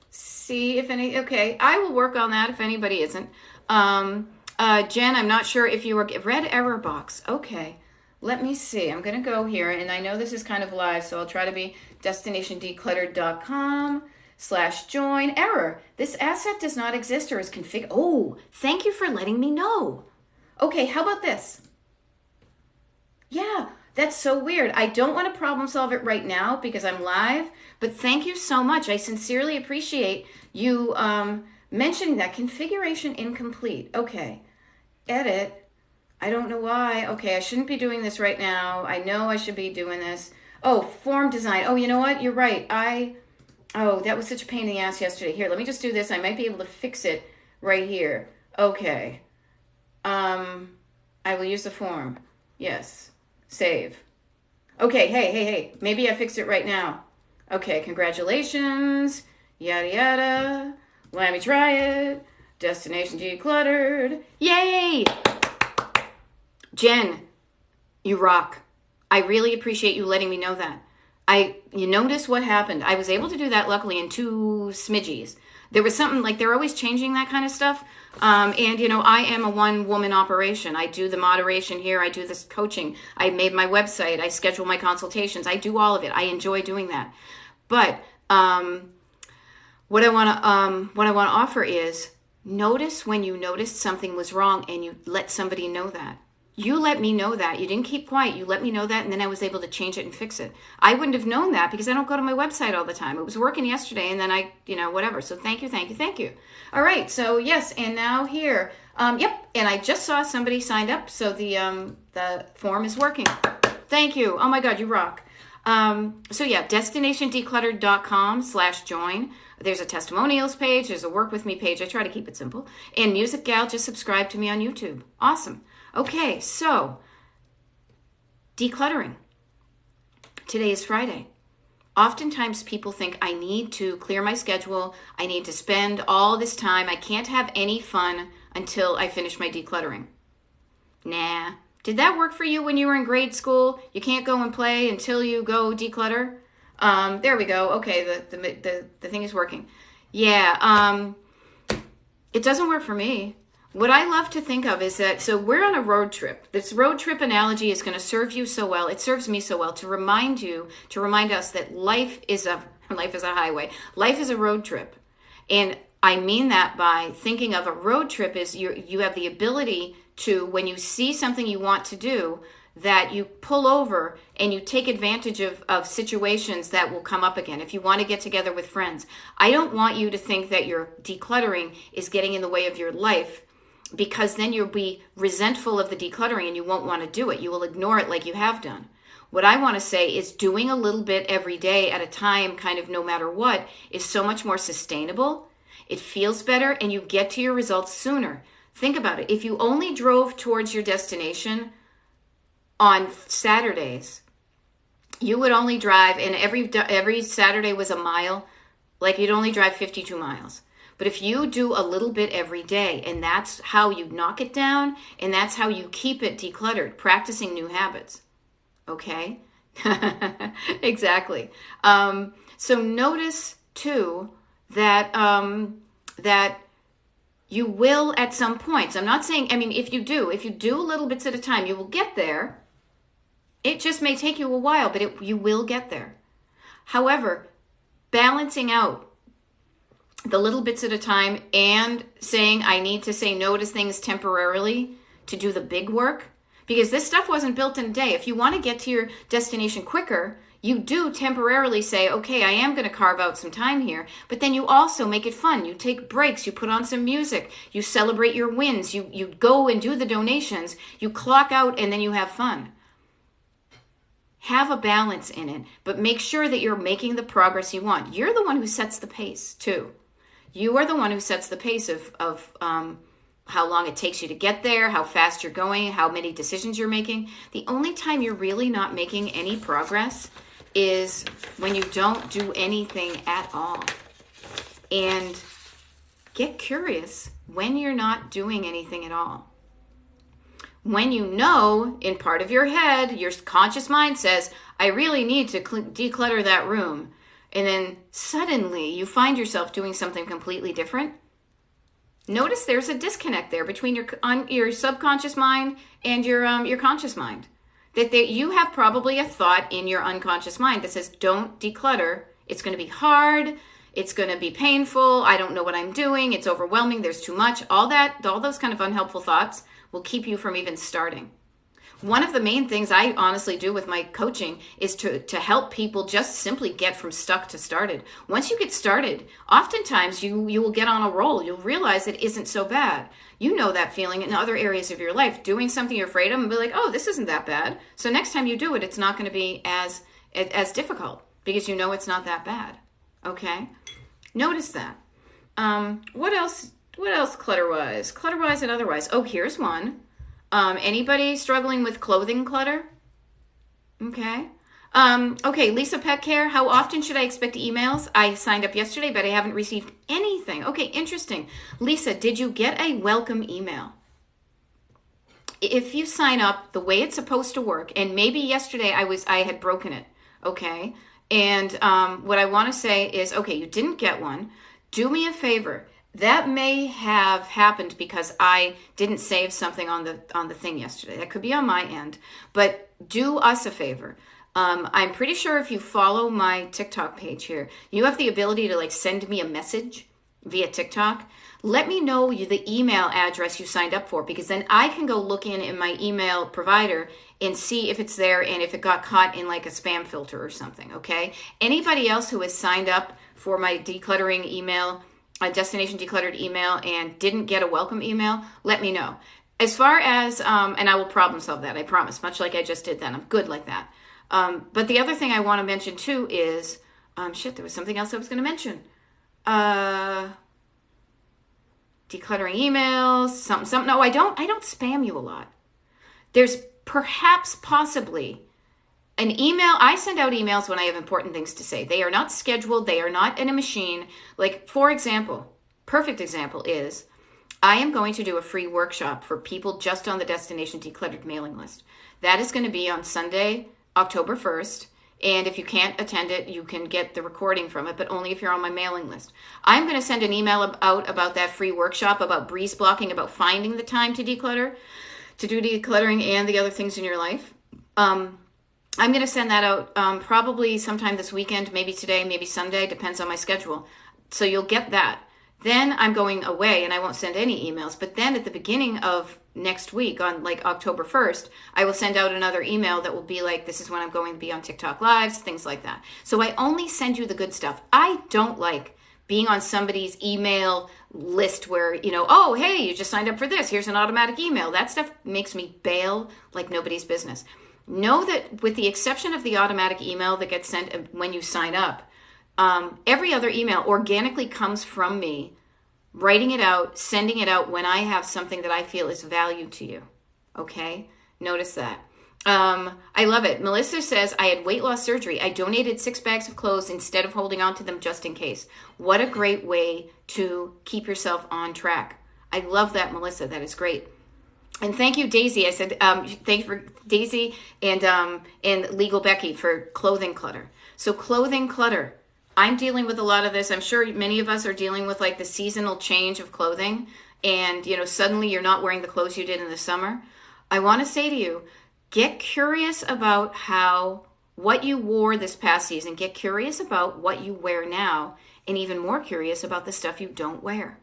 see if any, okay, I will work on that if anybody isn't. Jen, I'm not sure if you were, red error box. Okay. Let me see. I'm going to go here, and I know this is kind of live, so I'll try to be destinationdecluttered.com/join. Error. This asset does not exist or is configured. Oh, thank you for letting me know. Okay, how about this? Yeah, that's so weird. I don't want to problem solve it right now because I'm live, but thank you so much. I sincerely appreciate you mentioning that. Configuration incomplete. Okay, edit. I don't know why. Okay, I shouldn't be doing this right now. I know I should be doing this. Oh, form design. Oh, you know what? You're right. Oh, that was such a pain in the ass yesterday. Here, let me just do this. I might be able to fix it right here. Okay. I will use the form. Yes. Save. Okay, hey. Maybe I fixed it right now. Okay, congratulations. Yada, yada. Let me try it. Destination Decluttered. Yay! Jen, you rock. I really appreciate you letting me know that. You notice what happened. I was able to do that luckily in 2 smidgies. There was something like they're always changing that kind of stuff. And, you know, I am a one-woman operation. I do the moderation here. I do this coaching. I made my website. I schedule my consultations. I do all of it. I enjoy doing that. But what I want to offer is notice when you noticed something was wrong and you let somebody know that. You let me know that. You didn't keep quiet. You let me know that, and then I was able to change it and fix it. I wouldn't have known that because I don't go to my website all the time. It was working yesterday, and then I, whatever. So thank you. All right. So yes, and now here, yep. And I just saw somebody signed up, so the form is working. Thank you. Oh my God, you rock. So yeah, destinationdecluttered.com/join. There's a testimonials page. There's a work with me page. I try to keep it simple. And Music Gal, just subscribe to me on YouTube. Awesome. Okay, so decluttering. Today is Friday. Oftentimes people think I need to clear my schedule. I need to spend all this time. I can't have any fun until I finish my decluttering. Nah. Did that work for you when you were in grade school? You can't go and play until you go declutter? There we go. Okay, the thing is working. Yeah, it doesn't work for me. What I love to think of is that, so we're on a road trip. This road trip analogy is going to serve you so well. It serves me so well to remind us that life is a highway. Life is a road trip. And I mean that by thinking of a road trip is you have the ability to, when you see something you want to do, that you pull over and you take advantage of situations that will come up again. If you want to get together with friends, I don't want you to think that your decluttering is getting in the way of your life, because then you'll be resentful of the decluttering and you won't want to do it. You will ignore it like you have done. What I want to say is doing a little bit every day at a time, kind of no matter what, is so much more sustainable. It feels better and you get to your results sooner. Think about it. If you only drove towards your destination on Saturdays, you would only drive, and every Saturday was a mile, like you'd only drive 52 miles. But if you do a little bit every day, and that's how you knock it down, and that's how you keep it decluttered, practicing new habits. Okay? Exactly. So notice too that that you will at some points. I'm not saying, if you do little bits at a time, you will get there. It just may take you a while, but you will get there. However, balancing out the little bits at a time and saying I need to say no to things temporarily to do the big work, because this stuff wasn't built in a day. If you want to get to your destination quicker, you do temporarily say, okay, I am going to carve out some time here, but then you also make it fun. You take breaks, you put on some music, you celebrate your wins, you go and do the donations, you clock out, and then you have fun. Have a balance in it, but make sure that you're making the progress you want. You're the one who sets the pace too. You are the one who sets the pace of how long it takes you to get there, how fast you're going, how many decisions you're making. The only time you're really not making any progress is when you don't do anything at all. And get curious when you're not doing anything at all. When you know in part of your head, your conscious mind says, I really need to declutter that room. And then suddenly you find yourself doing something completely different. Notice there's a disconnect there between your subconscious mind and your conscious mind. That you have probably a thought in your unconscious mind that says, don't declutter. It's going to be hard. It's going to be painful. I don't know what I'm doing. It's overwhelming. There's too much. All those kind of unhelpful thoughts will keep you from even starting. One of the main things I honestly do with my coaching is to help people just simply get from stuck to started. Once you get started, oftentimes you will get on a roll. You'll realize it isn't so bad. You know that feeling in other areas of your life. Doing something you're afraid of and be like, oh, this isn't that bad. So next time you do it, it's not going to be as difficult because you know it's not that bad. Okay? Notice that. What else clutter-wise? Clutter-wise and otherwise. Oh, here's one. Anybody struggling with clothing clutter? Okay. Okay, Lisa Pet Care. How often should I expect emails? I signed up yesterday, but I haven't received anything. Okay, interesting. Lisa, did you get a welcome email? If you sign up the way it's supposed to work, and maybe yesterday I had broken it, okay? And what I want to say is, okay, you didn't get one. Do me a favor. That may have happened because I didn't save something on the thing yesterday. That could be on my end. But do us a favor. I'm pretty sure if you follow my TikTok page here, you have the ability to send me a message via TikTok. Let me know the email address you signed up for, because then I can go look in my email provider and see if it's there and if it got caught in a spam filter or something, okay? Anybody else who has signed up for my decluttering email, a Destination Decluttered email, and didn't get a welcome email, let me know. As far as, and I will problem solve that, I promise, much like I just did then. I'm good like that. But the other thing I want to mention too is, there was something else I was going to mention. Decluttering emails, something. No, I don't spam you a lot. There's possibly an email. I send out emails when I have important things to say. They are not scheduled. They are not in a machine. For example, perfect example is, I am going to do a free workshop for people just on the Destination Decluttered mailing list. That is going to be on Sunday, October 1st. And if you can't attend it, you can get the recording from it, but only if you're on my mailing list. I'm going to send an email out about that free workshop, about breeze blocking, about finding the time to declutter, to do decluttering and the other things in your life. I'm going to send that out probably sometime this weekend, maybe today, maybe Sunday, depends on my schedule. So you'll get that. Then I'm going away and I won't send any emails. But then at the beginning of next week, on October 1st, I will send out another email that will be this is when I'm going to be on TikTok Lives, things like that. So I only send you the good stuff. I don't like being on somebody's email list where, oh, hey, you just signed up for this. Here's an automatic email. That stuff makes me bail like nobody's business. Know that with the exception of the automatic email that gets sent when you sign up, every other email organically comes from me, writing it out, sending it out when I have something that I feel is value to you. Okay? Notice that. I love it. Melissa says, I had weight loss surgery. I donated 6 bags of clothes instead of holding on to them just in case. What a great way to keep yourself on track. I love that, Melissa. That is great. And thank you, Daisy. I said, thank you for Daisy and Legal Becky for clothing clutter. So clothing clutter. I'm dealing with a lot of this. I'm sure many of us are dealing with the seasonal change of clothing. And, suddenly you're not wearing the clothes you did in the summer. I want to say to you, get curious about what you wore this past season. Get curious about what you wear now. And even more curious about the stuff you don't wear.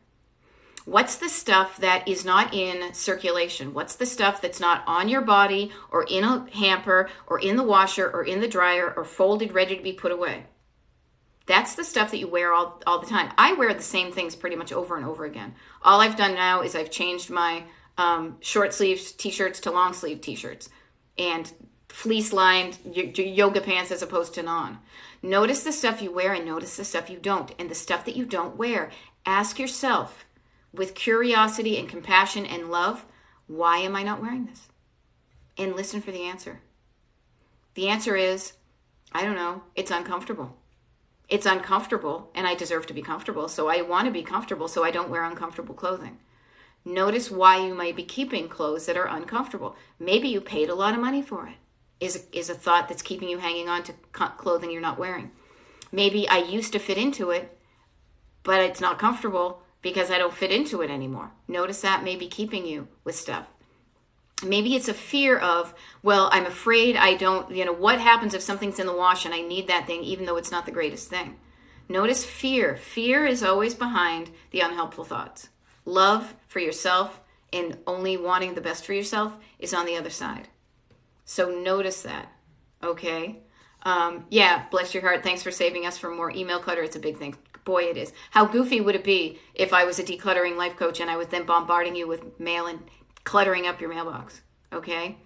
What's the stuff that is not in circulation? What's the stuff that's not on your body or in a hamper or in the washer or in the dryer or folded, ready to be put away? That's the stuff that you wear all the time. I wear the same things pretty much over and over again. All I've done now is I've changed my short sleeve t-shirts to long sleeve t-shirts and fleece lined yoga pants as opposed to non. Notice the stuff you wear and notice the stuff you don't. And the stuff that you don't wear, ask yourself with curiosity and compassion and love, why am I not wearing this? And listen for the answer. The answer is, I don't know, it's uncomfortable. It's uncomfortable and I deserve to be comfortable. So I want to be comfortable so I don't wear uncomfortable clothing. Notice why you might be keeping clothes that are uncomfortable. Maybe you paid a lot of money for it. Is a thought that's keeping you hanging on to clothing you're not wearing. Maybe I used to fit into it, but it's not comfortable because I don't fit into it anymore. Notice that may be keeping you with stuff. Maybe it's a fear of, well, I'm afraid I don't, what happens if something's in the wash and I need that thing even though it's not the greatest thing? Notice fear. Fear is always behind the unhelpful thoughts. Love for yourself and only wanting the best for yourself is on the other side. So notice that, okay? Yeah, bless your heart. Thanks for saving us from more email clutter. It's a big thing. Boy, it is. How goofy would it be if I was a decluttering life coach and I was then bombarding you with mail and cluttering up your mailbox, okay?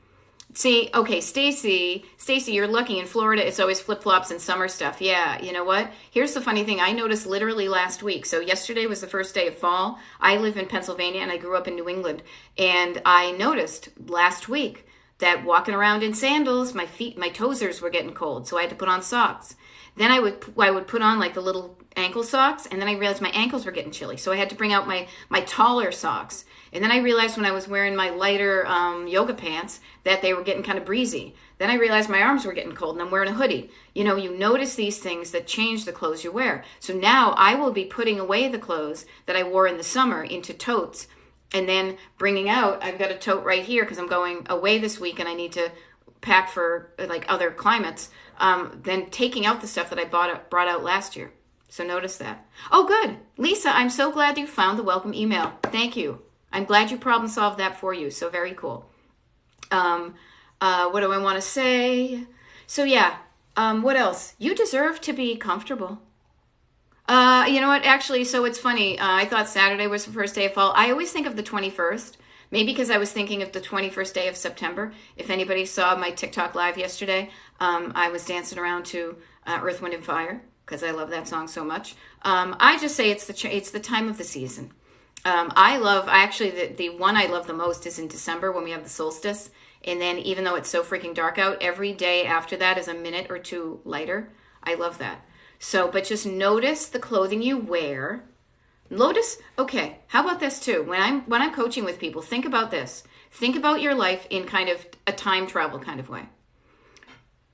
See, okay, Stacy, you're lucky. In Florida, it's always flip-flops and summer stuff. Yeah, you know what? Here's the funny thing. I noticed literally last week. So yesterday was the first day of fall. I live in Pennsylvania and I grew up in New England. And I noticed last week that walking around in sandals, my toesers were getting cold. So I had to put on socks. Then I would put on like the little ankle socks. And then I realized my ankles were getting chilly. So I had to bring out my taller socks. And then I realized when I was wearing my lighter yoga pants that they were getting kind of breezy. Then I realized my arms were getting cold and I'm wearing a hoodie. You notice these things that change the clothes you wear. So now I will be putting away the clothes that I wore in the summer into totes and then bringing out, I've got a tote right here because I'm going away this week and I need to pack for like other climates. Then taking out the stuff that I brought out last year. So notice that. Oh, good. Lisa, I'm so glad you found the welcome email. Thank you. I'm glad you problem solved that for you. So very cool. What do I want to say? So yeah, what else? You deserve to be comfortable. You know what? Actually, so it's funny. I thought Saturday was the first day of fall. I always think of the 21st. Maybe because I was thinking of the 21st day of September. If anybody saw my TikTok live yesterday, I was dancing around to Earth, Wind, and Fire because I love that song so much. I just say it's the time of the season. The one I love the most is in December when we have the solstice. And then even though it's so freaking dark out, every day after that is a minute or two lighter. I love that. So, but just notice the clothing you wear. Notice, okay, how about this too? When I'm coaching with people, think about this. Think about your life in kind of a time travel kind of way.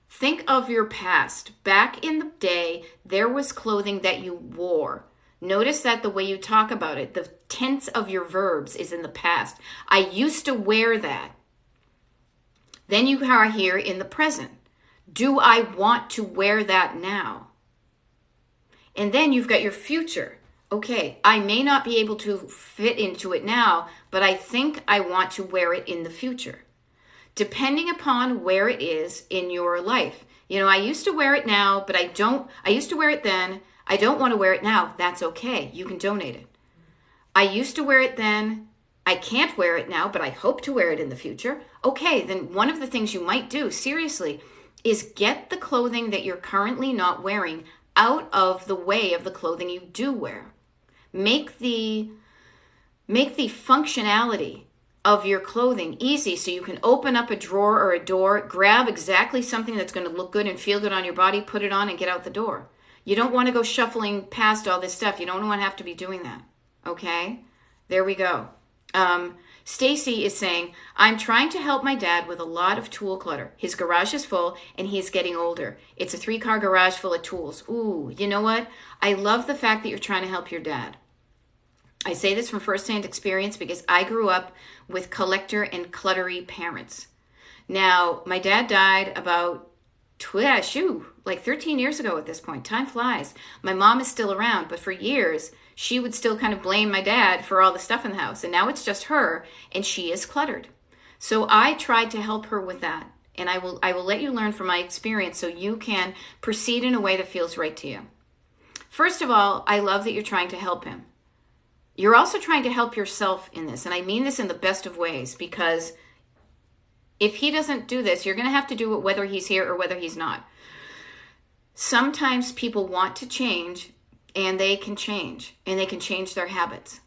Think of your past. Back in the day, there was clothing that you wore. Notice that the way you talk about it, the tense of your verbs is in the past. I used to wear that. Then you are here in the present. Do I want to wear that now? And then you've got your future. Okay, I may not be able to fit into it now, but I think I want to wear it in the future. Depending upon where it is in your life. I used to wear it now, but I used to wear it then. I don't want to wear it now. That's okay. You can donate it. I used to wear it then. I can't wear it now, but I hope to wear it in the future. Okay, then one of the things you might do, seriously, is get the clothing that you're currently not wearing out of the way of the clothing you do wear. Make the functionality of your clothing easy so you can open up a drawer or a door, grab exactly something that's going to look good and feel good on your body, put it on and get out the door. You don't want to go shuffling past all this stuff. You don't want to have to be doing that. Okay? There we go. Stacy is saying, I'm trying to help my dad with a lot of tool clutter. His garage is full and he's getting older. It's a 3-car garage full of tools. Ooh, you know what? I love the fact that you're trying to help your dad. I say this from firsthand experience because I grew up with collector and cluttery parents. Now, my dad died about 13 years ago at this point. Time flies. My mom is still around, but for years, she would still kind of blame my dad for all the stuff in the house. And now it's just her, and she is cluttered. So I tried to help her with that. And I will let you learn from my experience so you can proceed in a way that feels right to you. First of all, I love that you're trying to help him. You're also trying to help yourself in this. And I mean this in the best of ways, because if he doesn't do this, you're going to have to do it whether he's here or whether he's not. Sometimes people want to change, and they can change their habits.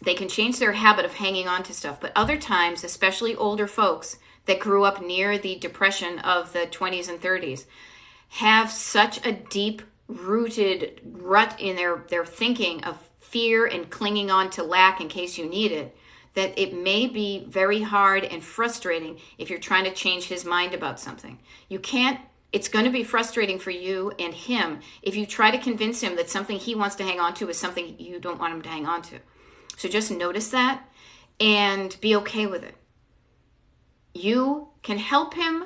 They can change their habit of hanging on to stuff. But other times, especially older folks that grew up near the depression of the 20s and 30s, have such a deep-rooted rut in their thinking of fear and clinging on to lack in case you need it, that it may be very hard and frustrating if you're trying to change his mind about something. It's going to be frustrating for you and him if you try to convince him that something he wants to hang on to is something you don't want him to hang on to. So just notice that and be okay with it. You can help him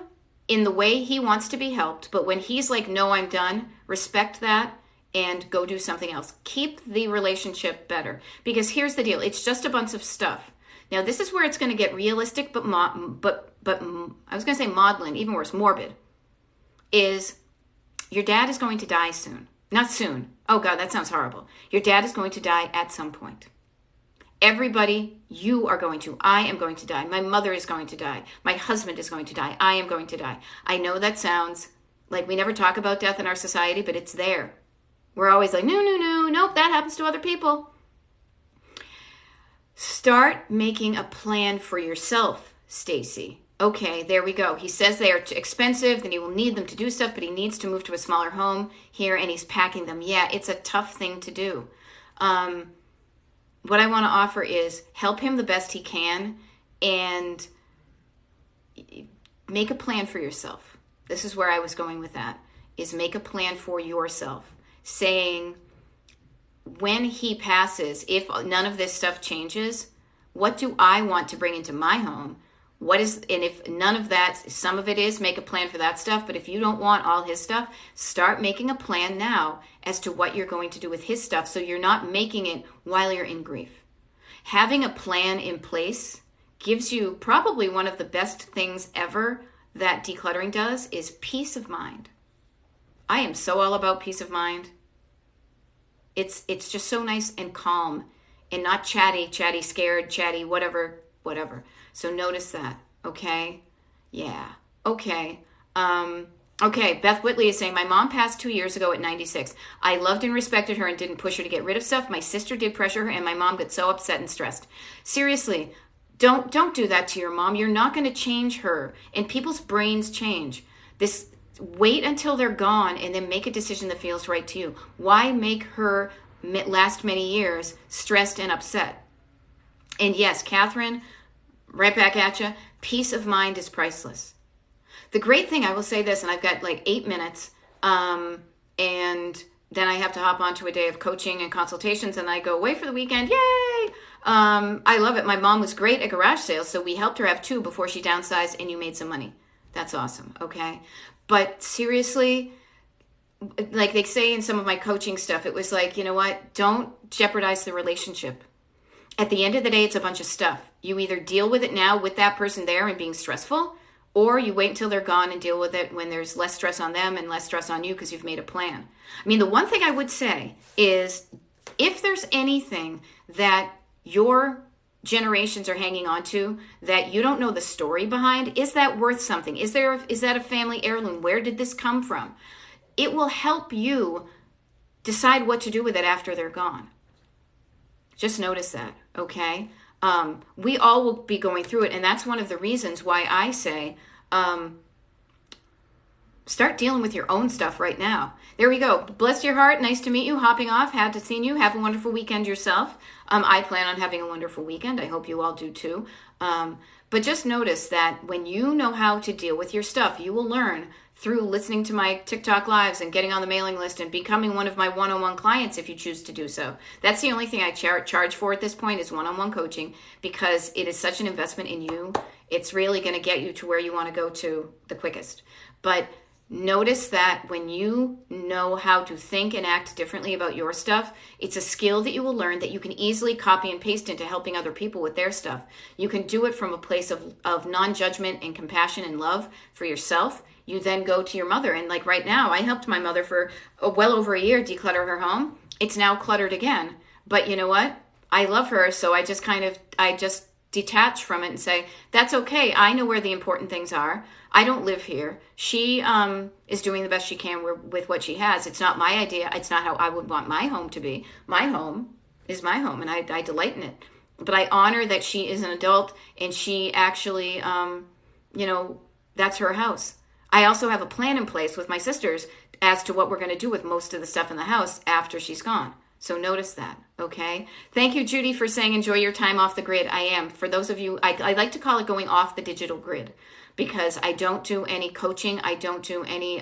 in the way he wants to be helped, but when he's like, no, I'm done, respect that and go do something else. Keep the relationship better, because here's the deal. It's just a bunch of stuff. Now, this is where it's going to get realistic, but I was going to say maudlin, even worse, morbid, is your dad is going to die soon. Not soon. Oh, God, that sounds horrible. Your dad is going to die at some point. Everybody, you are going to. I am going to die. My mother is going to die. My husband is going to die. I am going to die. I know that sounds like we never talk about death in our society, but it's there. We're always like, no, nope, that happens to other people. Start making a plan for yourself, Stacy. Okay, there we go. He says they are too expensive, then he will need them to do stuff, but he needs to move to a smaller home here, and he's packing them. Yeah, it's a tough thing to do. What I want to offer is help him the best he can and make a plan for yourself. This is where I was going with that, is make a plan for yourself, saying when he passes, if none of this stuff changes, what do I want to bring into my home? And if none of that, some of it is, make a plan for that stuff. But if you don't want all his stuff, start making a plan now as to what you're going to do with his stuff, so you're not making it while you're in grief. Having a plan in place gives you probably one of the best things ever that decluttering does, is peace of mind. I am so all about peace of mind. It's just so nice and calm and not chatty, scared, chatty, whatever. So notice that, okay? Yeah, okay. Okay, Beth Whitley is saying, my mom passed 2 years ago at 96. I loved and respected her and didn't push her to get rid of stuff. My sister did pressure her, and my mom got so upset and stressed. Seriously, don't do that to your mom. You're not going to change her, and people's brains change. Wait until they're gone and then make a decision that feels right to you. Why make her last many years stressed and upset? And yes, Catherine, right back at you, peace of mind is priceless. The great thing, I will say this, and I've got like 8 minutes, and then I have to hop onto a day of coaching and consultations, and I go away for the weekend. Yay! I love it. My mom was great at garage sales, so we helped her have 2 before she downsized, and you made some money. That's awesome, okay? But seriously, like they say in some of my coaching stuff, it was like, you know what? Don't jeopardize the relationship. At the end of the day, it's a bunch of stuff. You either deal with it now with that person there and being stressful, or you wait until they're gone and deal with it when there's less stress on them and less stress on you because you've made a plan. I mean, the one thing I would say is if there's anything that your generations are hanging on to that you don't know the story behind, is that worth something? Is that a family heirloom? Where did this come from? It will help you decide what to do with it after they're gone. Just notice that, okay? We all will be going through it, and that's one of the reasons why I say start dealing with your own stuff right now. There we go. Bless your heart. Nice to meet you. Hopping off. Had to see you. Have a wonderful weekend yourself. I plan on having a wonderful weekend. I hope you all do too. But just notice that when you know how to deal with your stuff, you will learn through listening to my TikTok lives and getting on the mailing list and becoming one of my one-on-one clients if you choose to do so. That's the only thing I charge for at this point is one-on-one coaching, because it is such an investment in you. It's really going to get you to where you want to go to the quickest. But Notice that when you know how to think and act differently about your stuff, it's a skill that you will learn that you can easily copy and paste into helping other people with their stuff. You can do it from a place of non-judgment and compassion and love for yourself. You then go to your mother. And like right now, I helped my mother for well over a year declutter her home. It's now cluttered again. But you know what? I love her. So I just detach from it and say, that's okay. I know where the important things are. I don't live here. She is doing the best she can with what she has. It's not my idea. It's not how I would want my home to be. My home is my home, and I delight in it. But I honor that she is an adult, and she actually, that's her house. I also have a plan in place with my sisters as to what we're going to do with most of the stuff in the house after she's gone. So notice that, okay? Thank you, Judy, for saying enjoy your time off the grid. I am. For those of you, I like to call it going off the digital grid, because I don't do any coaching. I don't do any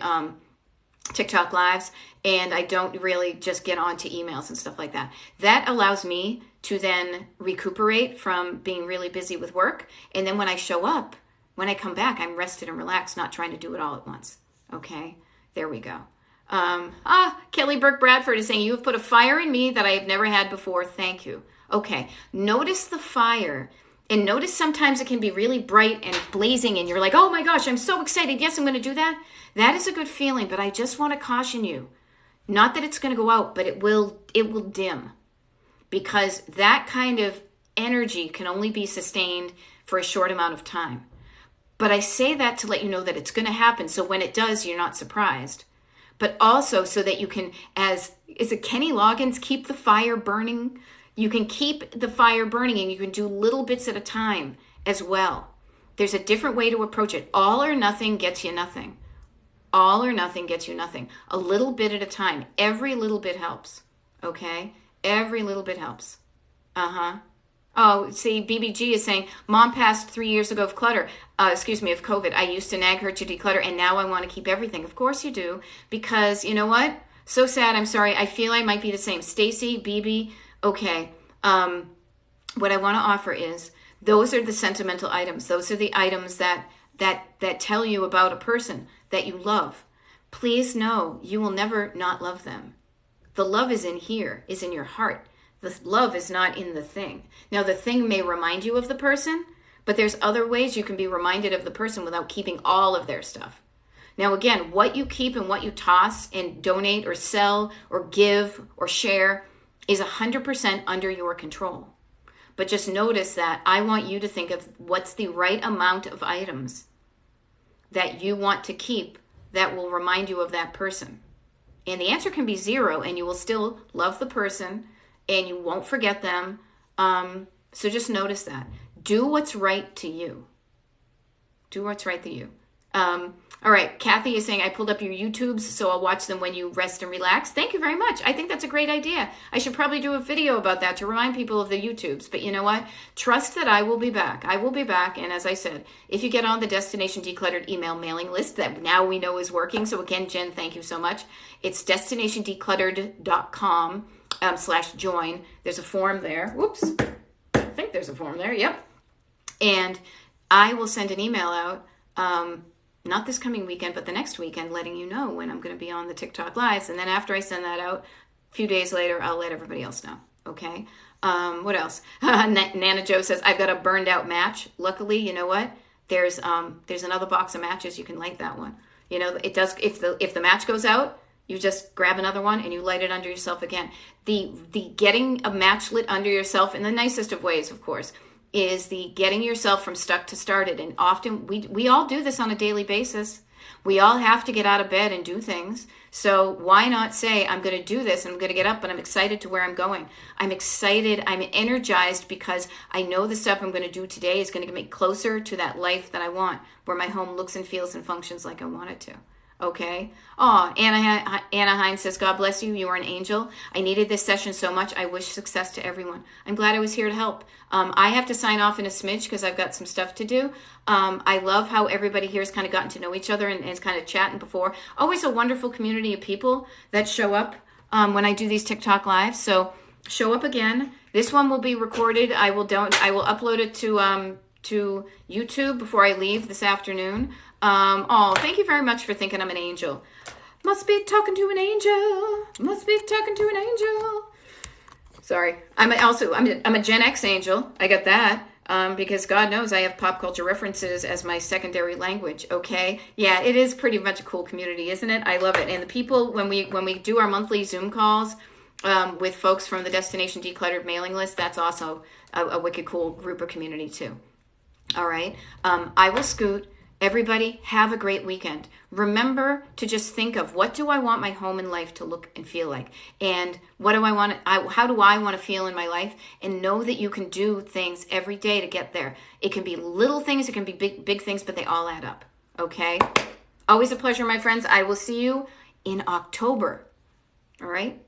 TikTok lives, and I don't really just get onto emails and stuff like that. That allows me to then recuperate from being really busy with work. And then when I show up, when I come back, I'm rested and relaxed, not trying to do it all at once. Okay, there we go. Kelly Burke Bradford is saying, you have put a fire in me that I have never had before. Thank you. Okay, notice the fire. And notice sometimes it can be really bright and blazing and you're like, oh my gosh, I'm so excited. Yes, I'm going to do that. That is a good feeling, but I just want to caution you. Not that it's going to go out, but it will dim. Because that kind of energy can only be sustained for a short amount of time. But I say that to let you know that it's going to happen. So when it does, you're not surprised. But also so that you can, is it Kenny Loggins, keep the fire burning? You can keep the fire burning and you can do little bits at a time as well. There's a different way to approach it. All or nothing gets you nothing. All or nothing gets you nothing. A little bit at a time. Every little bit helps. Okay? Every little bit helps. Oh, see, BBG is saying, Mom passed 3 years ago of clutter. Of COVID. I used to nag her to declutter, and now I want to keep everything. Of course you do, because you know what? So sad. I'm sorry. I feel I might be the same. Stacy, BB. Okay. What I want to offer is those are the sentimental items. Those are the items that tell you about a person that you love. Please know you will never not love them. The love is in here, is in your heart. The love is not in the thing. Now, the thing may remind you of the person, but there's other ways you can be reminded of the person without keeping all of their stuff. Now, again, what you keep and what you toss and donate or sell or give or share is 100% under your control. But just notice that I want you to think of what's the right amount of items that you want to keep that will remind you of that person. And the answer can be 0, and you will still love the person and you won't forget them. So just notice that. Do what's right to you. Do what's right to you. All right, Kathy is saying, I pulled up your YouTubes, so I'll watch them when you rest and relax. Thank you very much. I think that's a great idea. I should probably do a video about that to remind people of the YouTubes. But you know what? Trust that I will be back. I will be back. And as I said, if you get on the Destination Decluttered email mailing list that now we know is working. So again, Jen, thank you so much. It's destinationdecluttered.com /join. There's a form there. Whoops. I think there's a form there. Yep. And I will send an email out. Not this coming weekend, but the next weekend, letting you know when I'm going to be on the TikTok Lives. And then after I send that out, a few days later, I'll let everybody else know. Okay? What else? Nana Joe says, I've got a burned out match. Luckily, you know what? There's another box of matches. You can light that one. You know, it does, if the match goes out, you just grab another one and you light it under yourself again. The getting a match lit under yourself in the nicest of ways, of course, is the getting yourself from stuck to started. And often we all do this on a daily basis. We all have to get out of bed and do things. So why not say, I'm going to do this and I'm going to get up and I'm excited to where I'm going. I'm excited. I'm energized because I know the stuff I'm going to do today is going to get me closer to that life that I want, where my home looks and feels and functions like I want it to. Okay. Oh, Anna Hines says, God bless you. You are an angel. I needed this session so much. I wish success to everyone. I'm glad I was here to help. I have to sign off in a smidge because I've got some stuff to do. I love how everybody here has kind of gotten to know each other and is kind of chatting before. Always a wonderful community of people that show up when I do these TikTok lives. So show up again. This one will be recorded. I will upload it to to YouTube before I leave this afternoon. Oh, thank you very much for thinking I'm an angel. Must be talking to an angel. Must be talking to an angel. Sorry. I'm a Gen X angel. I got that. Because God knows I have pop culture references as my secondary language. Okay. Yeah, it is pretty much a cool community, isn't it? I love it. And the people, when we do our monthly Zoom calls, with folks from the Destination Decluttered mailing list, that's also a wicked cool group of community too. All right. I will scoot. Everybody, have a great weekend. Remember to just think of, what do I want my home and life to look and feel like? And what do I want? How do I want to feel in my life? And know that you can do things every day to get there. It can be little things, it can be big things, but they all add up. Okay? Always a pleasure, my friends. I will see you in October. All right?